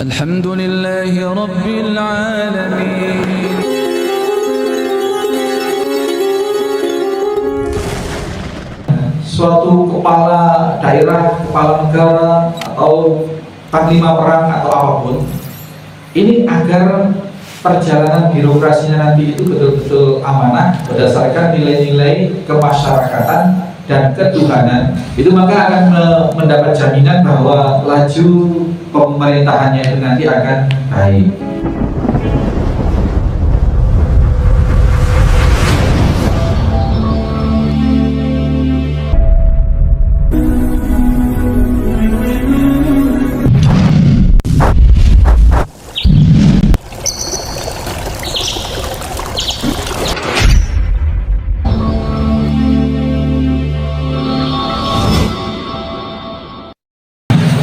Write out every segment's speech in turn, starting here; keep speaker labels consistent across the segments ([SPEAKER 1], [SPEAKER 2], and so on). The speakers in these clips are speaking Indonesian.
[SPEAKER 1] Alhamdulillahi Rabbil Alamin.
[SPEAKER 2] Suatu kepala daerah, kepala negara, atau panglima perang atau apapun, ini agar perjalanan birokrasinya nanti itu betul-betul amanah berdasarkan nilai-nilai kemasyarakatan dan ketuhanan, itu maka akan mendapat jaminan bahwa laju pemerintahannya itu nanti akan baik.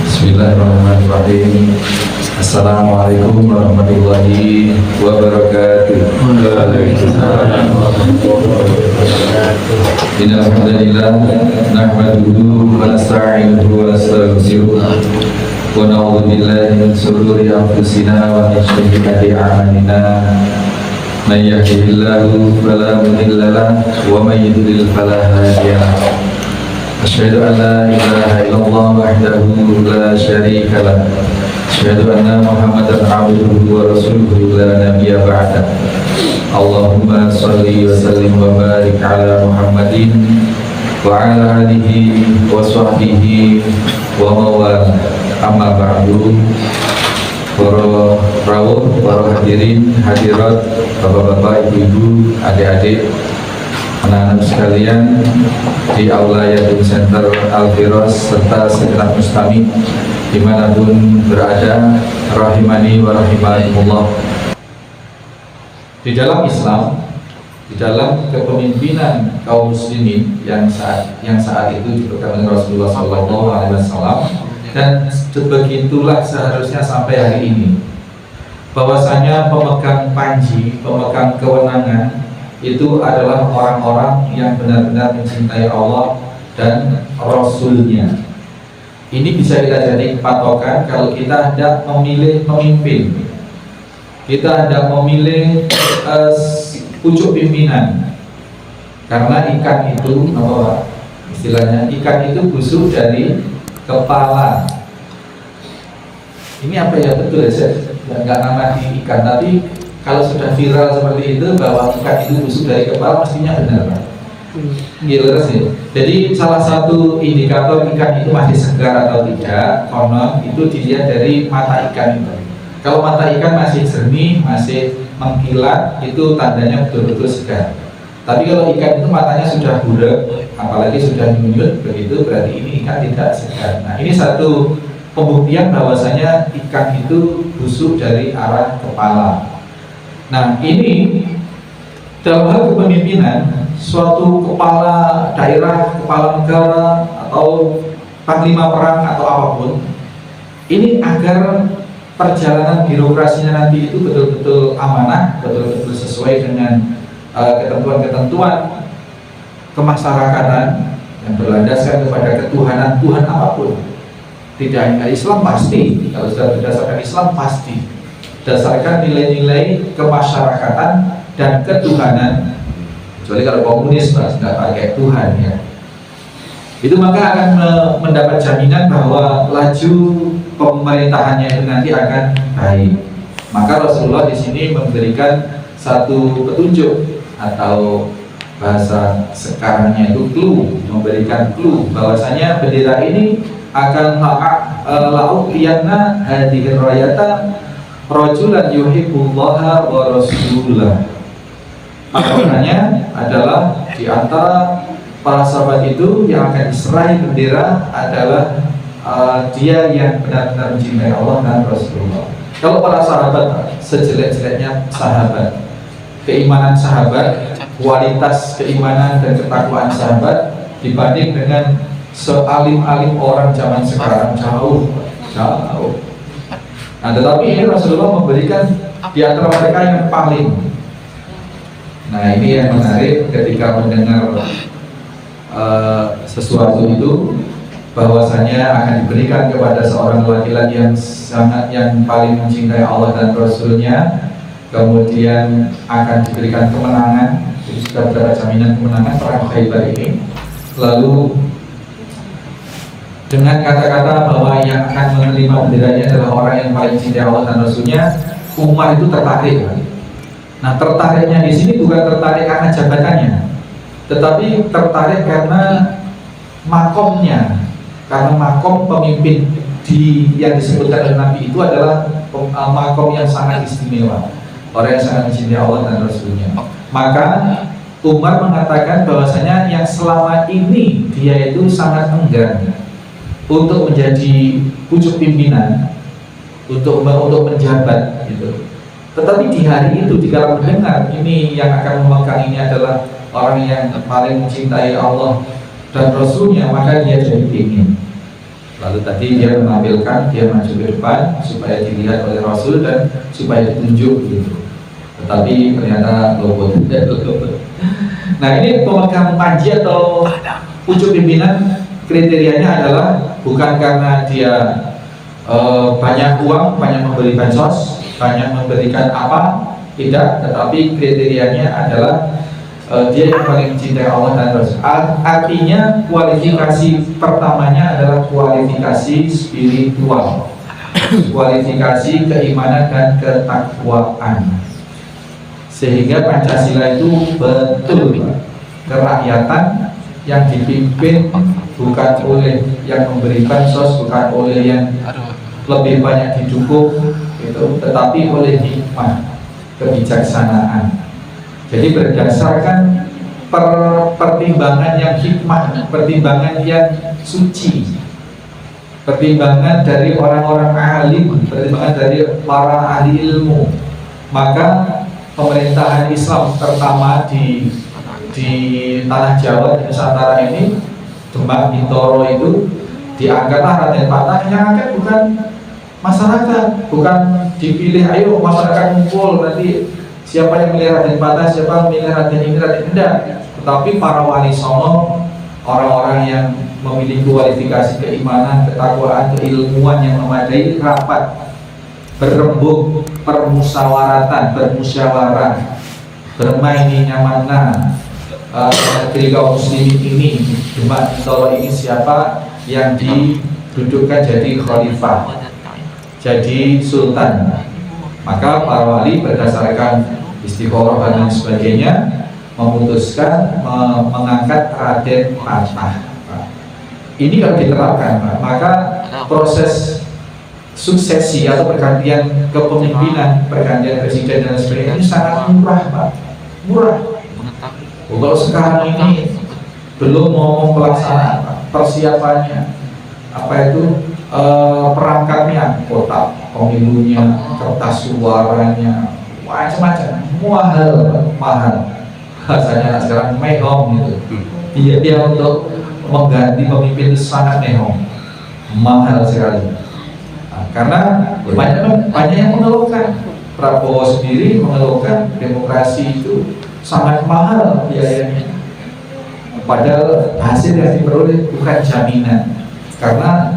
[SPEAKER 3] Bismillahirrahmanirrahim. Assalamualaikum warahmatullahi wabarakatuh. Waalaikumsalam warahmatullahi wabarakatuh. Innal hamdalillah nahmaduhu wa nasta'inuhu wa nastaghfiruh wa na'udzu billahi min shururi anfusina wa min sayyiati a'malina. Man yahdihillahu fala mudilla lahu wa man yudlil fala hadiya lahu. Asyhadu an la ilaha illallah wahdahu la syarika lah. Asyhadu anna Muhammadan abduhu wa rasuluhu la nabiyya ba'da. Allahumma shalli wa sallim wa barik ala Muhammadin wa ala alihi wa sahbihi wa mawala. Amma ba'du. Para rawuh, para hadirin, hadirat, bapak-bapak, ibu-ibu, adik-adik, anak-anak sekalian di Aula Yatim Center Al-Firas serta segenap mustami dimanapun berada, rahimani wa rahimakumullah. Di dalam Islam, di dalam kepemimpinan kaum muslimin yang saat itu dipegang oleh Rasulullah SAW, dan begitulah seharusnya sampai hari ini, bahwasanya pemegang panji, pemegang kewenangan itu adalah orang-orang yang benar-benar mencintai Allah dan Rasul-Nya. Ini bisa kita jadi patokan kalau kita hendak memilih pemimpin, kita hendak memilih pucuk pimpinan. Karena ikan itu, apa istilahnya, ikan itu busuk dari kepala. Ini apa ya, betul ya, saya nggak nama di ikan, tapi kalau sudah viral seperti itu bahwa ikan itu busuk dari kepala, mestinya benar, Pak. Gitu sih. Jadi salah satu indikator ikan itu masih segar atau tidak, konon itu dilihat dari mata ikan itu. Kalau mata ikan masih jernih, masih mengkilat, itu tandanya betul-betul segar. Tapi kalau ikan itu matanya sudah buram, apalagi sudah nyunyut, begitu berarti ini ikan tidak segar. Nah, ini satu pembuktian bahwasanya ikan itu busuk dari arah kepala. Nah, ini dalam hal kepemimpinan, suatu kepala daerah, kepala negara, atau panglima perang atau apapun, ini agar perjalanan birokrasinya nanti itu betul-betul amanah, betul-betul sesuai dengan ketentuan-ketentuan kemasyarakatan yang berlandaskan kepada ketuhanan Tuhan apapun. Tidak hanya Islam pasti, kalau sudah berdasarkan Islam pasti, berdasarkan nilai-nilai kemasyarakatan dan ketuhanan. Kecuali kalau komunis nggak pakai Tuhan ya, itu maka akan mendapat jaminan bahwa laju pemerintahannya itu nanti akan baik. Maka Rasulullah di sini memberikan satu petunjuk, atau bahasa sekarangnya itu clue, memberikan clue bahwasanya bendera ini akan la'uqiyana hadhir rayata rajulan yuhibbullaha wa rasulah. Maknanya adalah di antara para sahabat itu yang akan diserahi bendera adalah dia yang benar-benar mencintai Allah dan Rasulullah. Kalau para sahabat, sejelek-jeleknya sahabat, keimanan sahabat, kualitas keimanan dan ketakwaan sahabat dibanding dengan sealim-alim orang zaman sekarang, jauh. Nah, tetapi ini Rasulullah memberikan di antara mereka yang paling. Nah, ini yang menarik ketika mendengar sesuatu itu bahwasanya akan diberikan kepada seorang laki-laki yang paling mencintai Allah dan Rasulnya, kemudian akan diberikan kemenangan. Jadi sudah berapa jaminan kemenangan perang Khaybar ini. Lalu dengan kata-kata bahwa yang akan menerima benderanya adalah orang yang paling cintai Allah dan Rasulnya, Umar itu tertarik. Nah, tertariknya di sini bukan tertarik karena jabatannya, tetapi tertarik karena makomnya, karena makom pemimpin yang disebutkan oleh Nabi itu adalah makom yang sangat istimewa, orang yang sangat mencintai Allah dan Rasulnya. Maka Umar mengatakan bahwasanya yang selama ini dia itu sangat enggan untuk menjadi pucuk pimpinan, untuk menjabat gitu. Tetapi di hari itu, jika mendengar ini yang akan memegang ini adalah orang yang paling mencintai Allah dan Rasulnya, maka dia jadi ingin. Lalu tadi dia menampilkan, dia maju ke depan supaya dilihat oleh Rasul dan supaya ditunjuk gitu. Tetapi ternyata luput. Nah, ini pemegang panji atau pucuk pimpinan kriterianya adalah bukan karena dia banyak uang, banyak memberi bansos, banyak memberikan apa, tidak, tetapi kriterianya adalah dia yang paling mencintai Allah dan Rasul. Artinya kualifikasi pertamanya adalah kualifikasi spiritual, kualifikasi keimanan dan ketakwaan. Sehingga Pancasila itu betul kerakyatan yang dipimpin bukan oleh yang memberi bansos, bukan oleh yang lebih banyak didukung gitu, tetapi oleh hikmah, kebijaksanaan. Jadi berdasarkan pertimbangan yang hikmah, pertimbangan yang suci, pertimbangan dari orang-orang alim, pertimbangan dari para ahli ilmu. Maka pemerintahan Islam pertama di tanah Jawa, di Nusantara ini, Demak, Bintoro itu diangkatlah Raden Patah. Yang angkat bukan masyarakat, bukan dipilih, ayo masyarakat ngumpul nanti siapa yang milih Raden Patah, siapa yang milih Raden ini, Raden tidak. Tetapi para wali songo, orang-orang yang memiliki kualifikasi keimanan, ketakwaan, keilmuan yang memadai, rapat berembuk, permusyawaratan, bermusyawarah, bermain nyamanah negeri kaum muslimin ini, Demak Bintoro ini siapa yang didudukkan jadi khalifah, jadi sultan. Maka para wali berdasarkan istikharah dan sebagainya memutuskan mengangkat Raden Patah. Ini kalau diterapkan, maka proses suksesi atau pergantian kepemimpinan, pergantian presiden dan sebagainya ini sangat murah, Pak. Murah. Kalau sekarang ini belum ngomong pelaksanaan, persiapannya, apa itu perangkatnya, kotak pemilunya, kertas suaranya, macam-macam, mahal. Bahasanya sekarang mehong gitu. Dia untuk mengganti pemimpin itu sangat mehong, mahal sekali. Karena banyak yang mengeluhkan, Prabowo sendiri mengeluhkan demokrasi itu sangat mahal biayanya, padahal hasil yang diperoleh bukan jaminan. Karena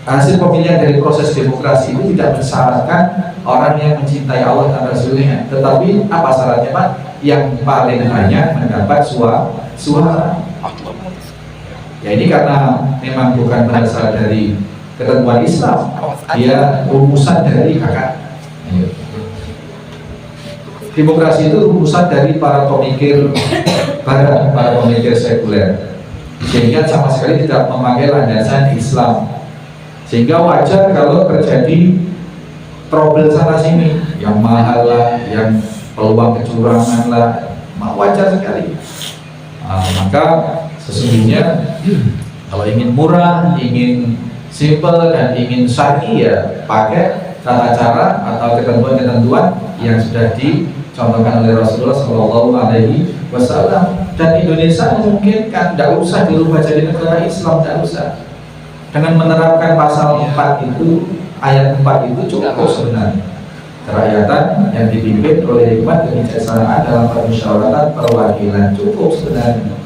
[SPEAKER 3] hasil pemilihan dari proses demokrasi itu tidak mensyaratkan orang yang mencintai Allah dan Rasulnya, tetapi apa syaratnya, Pak? Yang paling banyak mendapat suara. Ya, ini karena memang bukan berasal dari ketentuan Islam, dia rumusan dari akad. Demokrasi itu rumusan dari para pemikir barat, para pemikir sekuler, sehingga sama sekali tidak memakai landasan Islam. Sehingga wajar kalau terjadi trouble sana sini, yang mahal lah, yang peluang kecurangan lah, wajar sekali. Maka sesungguhnya kalau ingin murah, ingin simple dan ingin syar'i, ya pakai tata cara atau ketentuan-ketentuan yang sudah dicontohkan oleh Rasulullah SAW. Dan Indonesia memungkinkan, tidak usah dirubah jadi negara Islam, tidak usah. Dengan menerapkan pasal 4 itu, ayat 4 itu cukup sebenarnya. Kerakyatan yang dipimpin oleh hikmat kebijaksanaan dalam permusyawaratan perwakilan, cukup sebenarnya.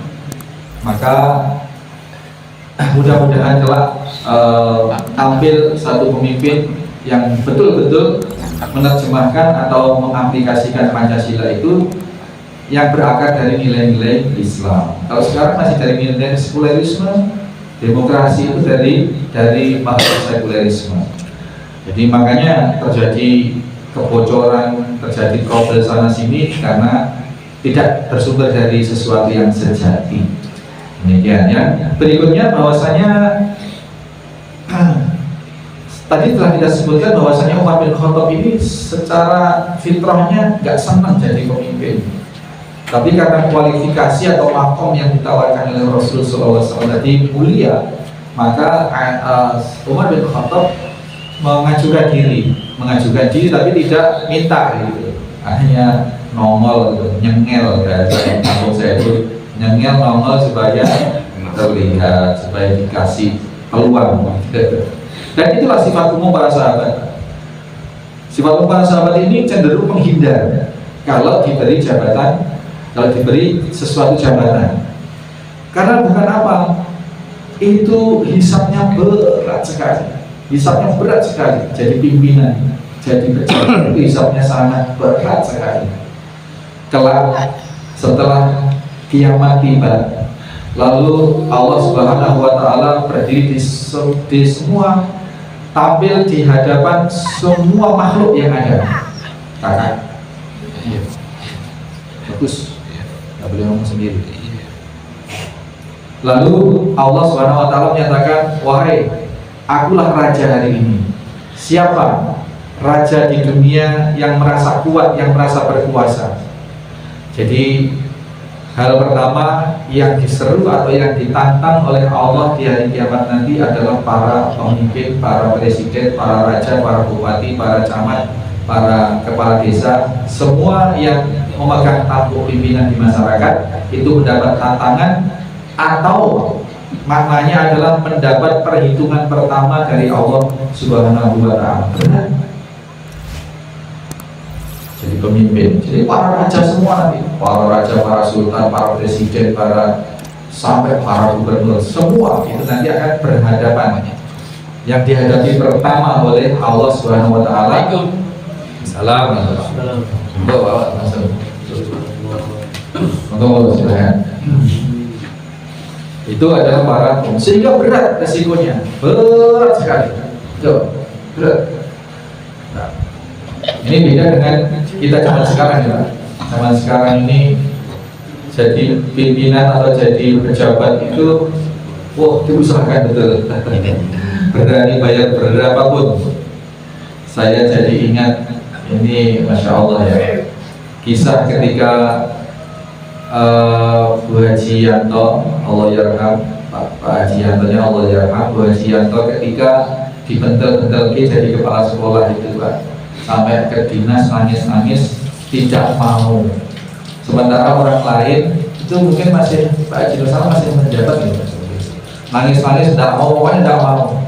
[SPEAKER 3] Maka
[SPEAKER 2] mudah-mudahan kelak tampil satu pemimpin yang betul-betul menerjemahkan atau mengaplikasikan Pancasila itu yang berakar dari nilai-nilai Islam. Kalau sekarang masih dari nilai sekularisme, demokrasi itu dari makhluk sekularisme. Jadi makanya terjadi kebocoran, terjadi trouble sana sini karena tidak bersumber dari sesuatu yang sejati. Demikian ya. Berikutnya bahwasanya tadi telah kita sebutkan bahwasanya Umar bin Khattab ini secara fitrahnya nggak senang jadi pemimpin. Tapi karena kualifikasi atau makom yang ditawarkan oleh Rasulullah SAW tadi mulia, maka Umar bin Khattab mengajukan diri tapi tidak minta gitu. Hanya nongol gitu, nyengel bahasa kampung saya itu, nyengel nongol supaya terlihat, supaya dikasih peluang. Dan itulah sifat umum para sahabat. Sifat umum para sahabat ini cenderung menghindar kalau diberi jabatan, kalau diberi sesuatu jabatan. Karena bukan apa, itu hisabnya berat sekali. Hisabnya berat sekali. Jadi pimpinan, jadi pejabat itu hisabnya sangat berat sekali. Kelak setelah kiamat tiba, lalu Allah Subhanahu wa Ta'ala berdiri di semua, tampil di hadapan semua makhluk yang ada. Kakak, bagus, nggak boleh ngomong sendiri. Lalu Allah Subhanahu wa Ta'ala menyatakan, wahai, akulah raja hari ini. Siapa raja di dunia yang merasa kuat, yang merasa berkuasa? Jadi hal pertama yang diseru atau yang ditantang oleh Allah di hari kiamat nanti adalah para pemimpin, para presiden, para raja, para bupati, para camat, para kepala desa, semua yang memegang tampuk pimpinan di masyarakat itu mendapat tantangan atau maknanya adalah mendapat perhitungan pertama dari Allah Subhanahu wa Ta'ala. Jadi pemimpin, jadi para raja semua nanti, para raja, para sultan, para presiden, sampai para gubernur, semua itu nanti akan berhadapan. Yang dihadapi pertama oleh Allah Subhanahu wa Ta'ala. Assalamualaikum. Itu adalah para, sehingga berat resikonya, berat sekali. Berat. Nah, ini beda dengan kita zaman sekarang ya. Zaman sekarang ini jadi pimpinan atau jadi pejabat itu, wah, diusahakan betul. Berani bayar berapapun. Saya jadi ingat ini, masya Allah ya, kisah ketika Bu Haji Yanto, Allah yarham, Pak Haji Yantonya Allah yarham, Bu Haji Yanto ketika dibentel-bentel jadi kepala sekolah itu Pak, sampai ke dinas nangis-nangis tidak mau. Sementara orang lain itu mungkin masih, Pak Haji Yanto masih menjabat gitu, nangis-nangis tidak mau, pokoknya tidak mau.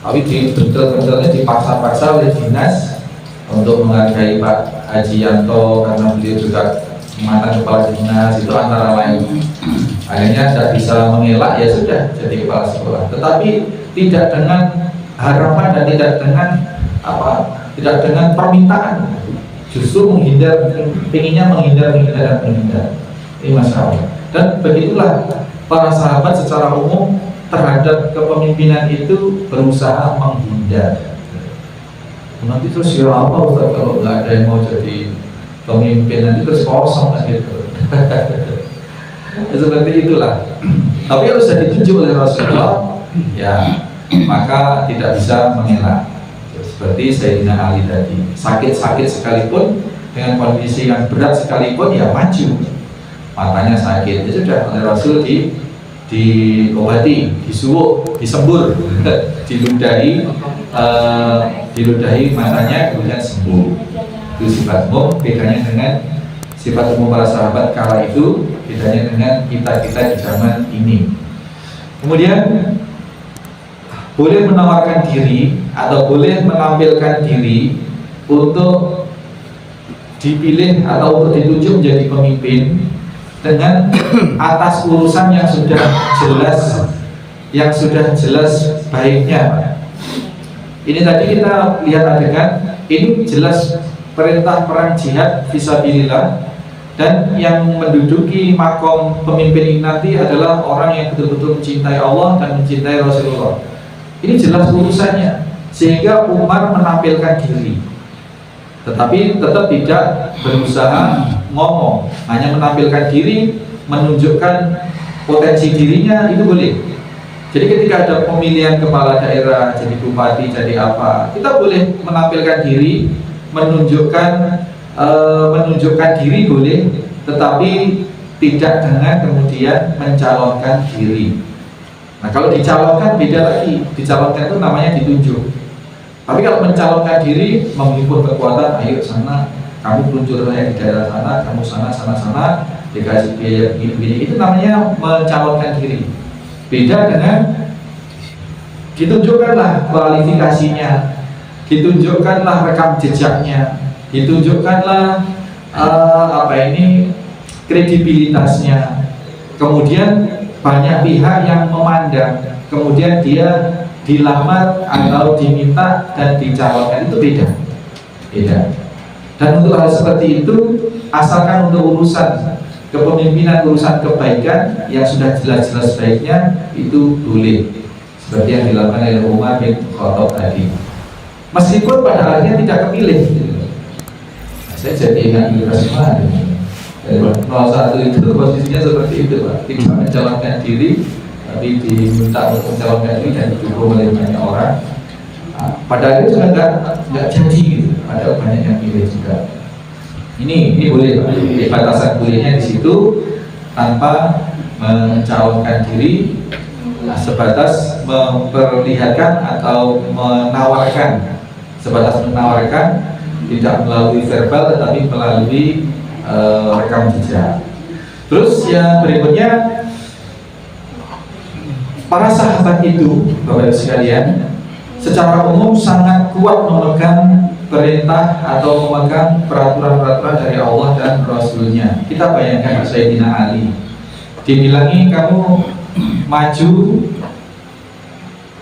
[SPEAKER 2] Tapi dibentel-bentelnya dipaksa-paksa oleh dinas untuk menghargai Pak Haji Yanto karena beliau juga mantan kepala dinas, itu antara lain. Akhirnya tidak bisa mengelak, ya sudah jadi kepala sekolah. Tetapi tidak dengan harapan dan tidak dengan tidak dengan permintaan, justru menghindar, pengennya menghindar. Ini masalah. Dan begitulah para sahabat secara umum terhadap kepemimpinan itu berusaha menghindar. Nanti terus ya apa Ustaz, kalau nggak ada yang mau jadi pemimpin nanti terus kosong kan gitu. Seperti itulah. Tapi kalau sudah ditunjuk oleh Rasulullah, ya maka tidak bisa mengelak. Seperti Sayyidina Ali tadi, sakit-sakit sekalipun, dengan kondisi yang berat sekalipun, ya maju. Matanya sakit, ya sudah, oleh Rasul diobati, disuwuk, disembur, diludahi matanya, kemudian sembuh. Itu sifat umum, bedanya dengan sifat umum para sahabat kala itu, bedanya dengan kita di zaman ini. Kemudian boleh menawarkan diri atau boleh menampilkan diri untuk dipilih atau untuk ditunjuk menjadi pemimpin dengan atas urusan yang sudah jelas yang sudah jelas baiknya. Ini tadi kita lihat adegan, ini jelas perintah perang jihad fisabilillah, dan yang menduduki makom pemimpin ini nanti adalah orang yang betul-betul mencintai Allah dan mencintai Rasulullah. Ini jelas urusannya, sehingga Umar menampilkan diri, tetapi tetap tidak berusaha ngomong, hanya menampilkan diri, menunjukkan potensi dirinya, itu boleh. Jadi ketika ada pemilihan kepala daerah, jadi bupati, jadi apa, kita boleh menampilkan diri, menunjukkan diri boleh, tetapi tidak dengan kemudian mencalonkan diri. Nah, kalau dicalonkan beda lagi. Dicalonkan itu namanya ditunjuk. Tapi kalau mencalonkan diri, menghimpun kekuatan, ayo sana, kamu peluntur saya di daerah sana, kamu sana, dikasih biaya begini, itu namanya mencalonkan diri. Beda dengan ditunjukkanlah kualifikasinya, ditunjukkanlah rekam jejaknya, ditunjukkanlah kredibilitasnya. Kemudian banyak pihak yang memandang, kemudian dia dilamar atau diminta dan dicalonkan, itu beda. Dan untuk hal seperti itu, asalkan untuk urusan kepemimpinan, urusan kebaikan yang sudah jelas-jelas baiknya, itu boleh, seperti yang dilakukan oleh Umar bin Khattab tadi. Meskipun pada akhirnya tidak kepilih. Saya jadi ingat Ibrahim dari 01 itu posisinya seperti itu, Pak. Tidak mencalonkan diri, tapi diminta untuk mencalonkan diri dan didukung oleh banyak orang. Pada akhirnya sudah nggak jadi gitu. Ada banyak yang pilih juga. Ini boleh, Pak. Batasan bolehnya di situ tanpa mencalonkan diri, sebatas memperlihatkan atau menawarkan, tidak melalui verbal tetapi melalui rekam jejak. Terus yang berikutnya, para sahabat itu, Bapak Ibu sekalian, secara umum sangat kuat memegang perintah atau memegang peraturan-peraturan dari Allah dan Rasulnya. Kita bayangkan Sayyidina Ali dibilangi, kamu maju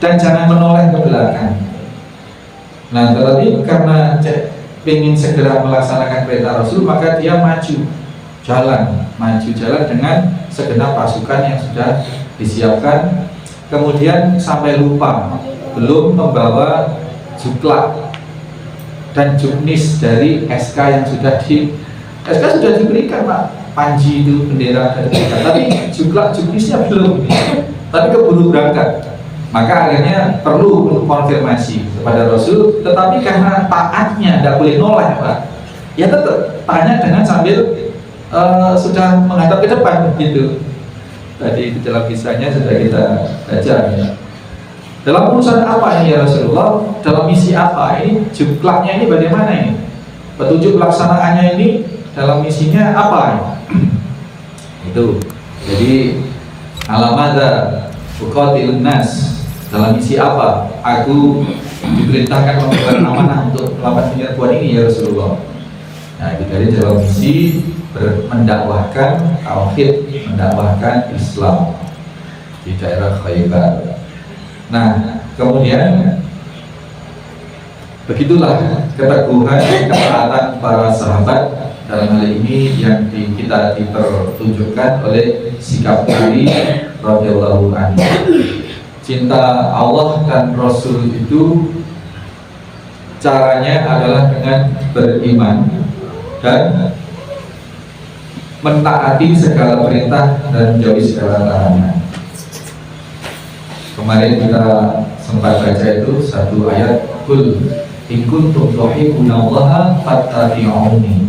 [SPEAKER 2] dan jangan menoleh ke belakang. Nah, tetapi karena ingin segera melaksanakan perintah Rasul, maka dia maju jalan dengan segenap pasukan yang sudah disiapkan. Kemudian sampai lupa belum membawa juklak dan juknis dari SK yang sudah diberikan, Pak. Panji itu bendera dari diberikan, tapi juklak juknisnya belum. Tapi keburu berangkat, maka akhirnya perlu konfirmasi kepada Rasul. Tetapi karena taatnya tidak boleh noleh, Pak, ya tetap tanya dengan sambil sudah menghadap ke depan gitu. Tadi di dalam kisahnya sudah kita baca ya. Dalam urusan apa ini ya Rasulullah? Dalam misi apa? Ini juklaknya ini bagaimana ini? Petunjuk pelaksanaannya ini dalam misinya apa? Itu. Jadi alamada uqatilun nas, dalam misi apa? Aku diperintahkan membuat amanah untuk melakukan penyerbuan ini ya Rasulullah. Nah, itu dari dalam misi mendakwahkan tauhid, mendakwahkan Islam di daerah Khaybar. Nah, kemudian begitulah keteguhan, ketaatan para sahabat dalam hal ini yang kita dipertunjukkan oleh sikap Ali radhiyallahu anhu. Cinta Allah dan Rasul itu caranya adalah dengan beriman dan mentaati segala perintah dan menjauhi segala larangan. Kemarin kita sempat baca itu satu ayat, kul in kuntum tuhibbunallaha fattabi'uni.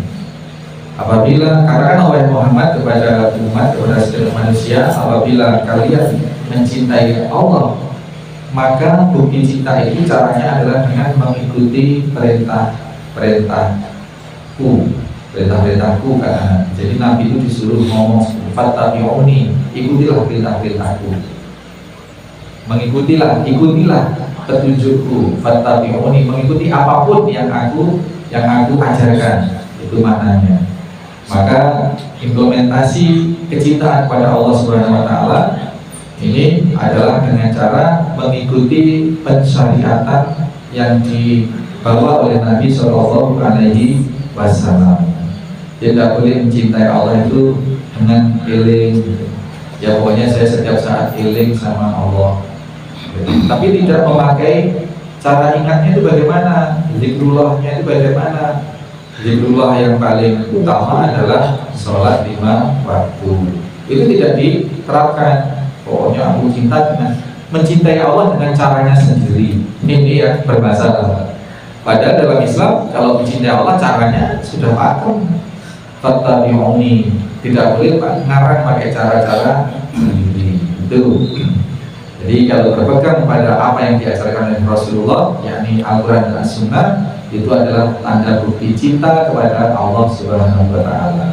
[SPEAKER 2] Apabila, katakan wahai Muhammad kepada umat, kepada setiap manusia, apabila kalian mencintai Allah, maka bukti cinta itu caranya adalah dengan mengikuti perintahku, karena jadi Nabi itu disuruh ngomong fattabi'uni, ikutilah perintahku. Ikutilah petunjukku, fattabi'uni, mengikuti apapun yang aku ajarkan, itu maknanya. Maka implementasi kecintaan kepada Allah Subhanahu wa taala Ini adalah dengan cara mengikuti pensyariatan yang dibawa oleh Nabi Shallallahu Alaihi Wasallam. Tidak boleh mencintai Allah itu dengan eling, ya pokoknya saya setiap saat eling sama Allah. Tapi tidak memakai cara ingatnya itu bagaimana, zikrullahnya itu bagaimana. Zikrullah yang paling utama adalah sholat 5 waktu. Itu tidak diterapkan. Pokoknya aku cinta dengan mencintai Allah dengan caranya sendiri. Ini yang bermasalah. Padahal dalam Islam kalau mencintai Allah caranya sudah pakem. Fattabi'uni, tidak boleh ngarang pakai cara-cara sendiri. Itu. Jadi kalau berpegang pada apa yang diajarkan oleh Rasulullah, yakni Al-Quran dan Sunnah, itu adalah tanda bukti cinta kepada Allah Subhanahu wa Ta'ala.